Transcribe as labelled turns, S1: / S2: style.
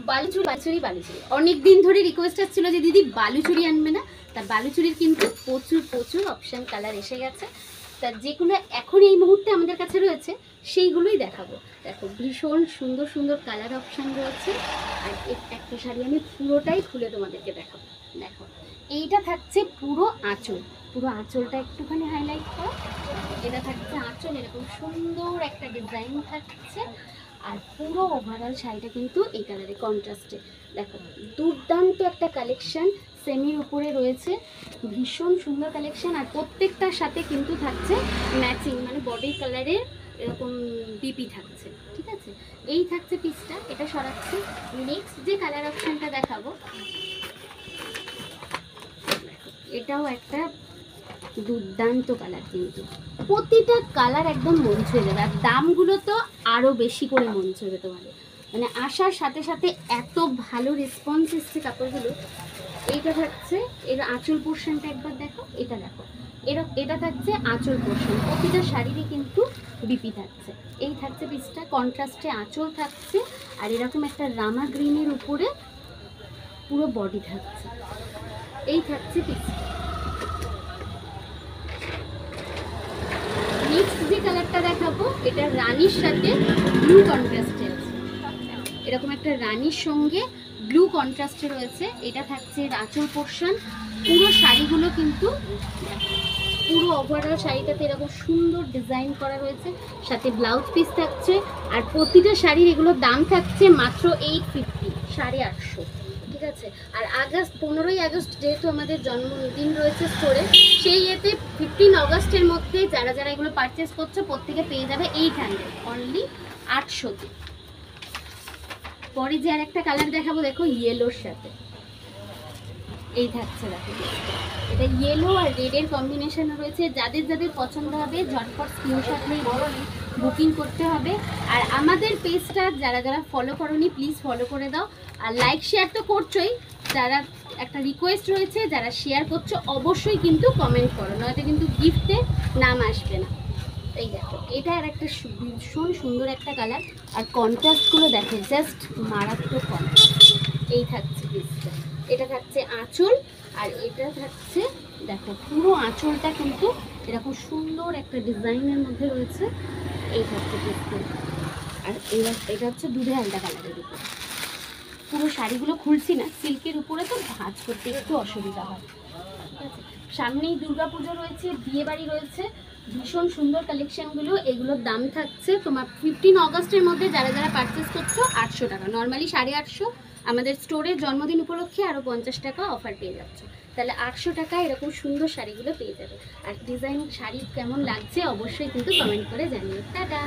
S1: বালুচুরি বালুচুরি বালুচুরি অনেক দিন ধরে রিকোয়েস্ট আসছিল যে দিদি বালুচুরি আনবে না। তা বালুচুরির কিন্তু প্রচুর প্রচুর অপশান কালার এসে গেছে। তা যেগুলো এখন এই মুহূর্তে আমাদের কাছে রয়েছে সেইগুলোই দেখাবো। দেখো ভীষণ সুন্দর সুন্দর কালার অপশান রয়েছে। আর একটা শাড়ি আমি পুরোটাই খুলে তোমাদেরকে দেখাবো। দেখো এইটা থাকছে পুরো আঁচল, পুরো আঁচলটা একটুখানি হাইলাইট করো। এটা থাকছে আঁচল, এরকম সুন্দর একটা ডিজাইন থাকছে। আর পুরো ওভারঅল শাড়িটা কিন্তু এই কালারে কন্ট্রাস্টে। দেখো দুর্দান্ত একটা কালেকশন, সেমির উপরে রয়েছে, ভীষণ সুন্দর কালেকশন। আর প্রত্যেকটার সাথে কিন্তু থাকছে ম্যাচিং, মানে বডি কালারের এরকম বিপি থাকছে। ঠিক আছে, এই থাকছে পিসটা, এটা সরাচ্ছি। নেক্সট যে কালার অপশানটা দেখাবো, এটাও একটা দুর্দান্ত কালার, কিন্তু প্রতিটা কালার একদম মন ছুঁয়ে যাবে। আর দামগুলো তো আরও বেশি করে মন ছুঁয়ে তোমাদের, মানে আসার সাথে সাথে এত ভালো রেসপন্স এসছে কাপড়গুলো। এইটা থাকছে এর আঁচল পোর্শনটা একবার দেখো, এটা দেখো, এটা থাকছে আঁচল পোর্শন। প্রতিটা শাড়িরই কিন্তু বিপি থাকছে। এই থাকছে পিসটা, কন্ট্রাস্টে আঁচল থাকছে। আর এরকম একটা রামা গ্রিনের উপরে পুরো বডি থাকছে। এই থাকছে পিসটা। নেক্সট যে কালারটা দেখাবো, এটা রানীর সাথে ব্লু কন্ট্রাস্টে আছে। এরকম একটা রানীর সঙ্গে ব্লু কন্ট্রাস্টে রয়েছে। এটা থাকছে আঁচল পোর্শন। পুরো শাড়িগুলো কিন্তু পুরো ওভারঅল শাড়িটাতে এরকম সুন্দর ডিজাইন করা রয়েছে, সাথে ব্লাউজ পিস থাকছে। আর প্রতিটা শাড়ির এগুলোর দাম থাকছে মাত্র 850, 850। ঠিক আছে, আর আগস্ট 15ই আগস্ট যেহেতু আমাদের জন্মদিন রয়েছে স্টোরে, সেই এতে 15 অগস্টের মধ্যে যারা যারা এগুলো পারচেস করছে প্রত্যেকে পেয়ে যাবে 800, অনলি 800-তে। পরে যে আর একটা কালার দেখাবো, দেখো ইয়েলোর সাথে এই থাকছে। দেখো এটা ইয়েলো আর রেডের কম্বিনেশন রয়েছে। যাদের যাদের পছন্দ হবে ঝটপট স্ক্রিনশট নিয়ে বুকিং করতে হবে। আর আমাদের পেজটা যারা যারা ফলো করোনি প্লিজ ফলো করে দাও। আর লাইক শেয়ার তো করছোই, যারা একটা রিকোয়েস্ট রয়েছে যারা শেয়ার করছো অবশ্যই কিন্তু কমেন্ট করো, নয়তো কিন্তু গিফটে নাম আসবে না। এই দেখো এটা আর একটা ভীষণ সুন্দর একটা কালার। আর কন্ট্রাস্টগুলো দেখো জাস্ট মারাত্মক কন্ট্রাস্ট। এই থাকছে পিসটা, এটা থাকছে আঁচল। আর এটা থাকছে দেখো পুরো আঁচলটা কিন্তু এরকম সুন্দর একটা ডিজাইনের মধ্যে রয়েছে। এই থাকছে পিসটা। আর এটা হচ্ছে দুধে হালদা কালারের উপর। পুরো শাড়িগুলো খুলছি না, সিল্কের উপরে তো ভাঁজ করতে একটু অসুবিধা হয়। ঠিক আছে, সামনেই দুর্গাপুজো রয়েছে, বিয়েবাড়ি রয়েছে, ভীষণ সুন্দর কালেকশনগুলো। এগুলোর দাম থাকছে তোমার 15 অগস্টের মধ্যে যারা যারা পারচেস করছো 800 টাকা, নর্মালি 850। আমাদের স্টোরের জন্মদিন উপলক্ষে আরও 50 টাকা অফার পেয়ে যাচ্ছ। তাহলে 800 টাকায় এরকম সুন্দর শাড়িগুলো পেয়ে যাবে। আর ডিজাইন শাড়ি কেমন লাগছে অবশ্যই কিন্তু কমেন্ট করে জানিও। টাটা।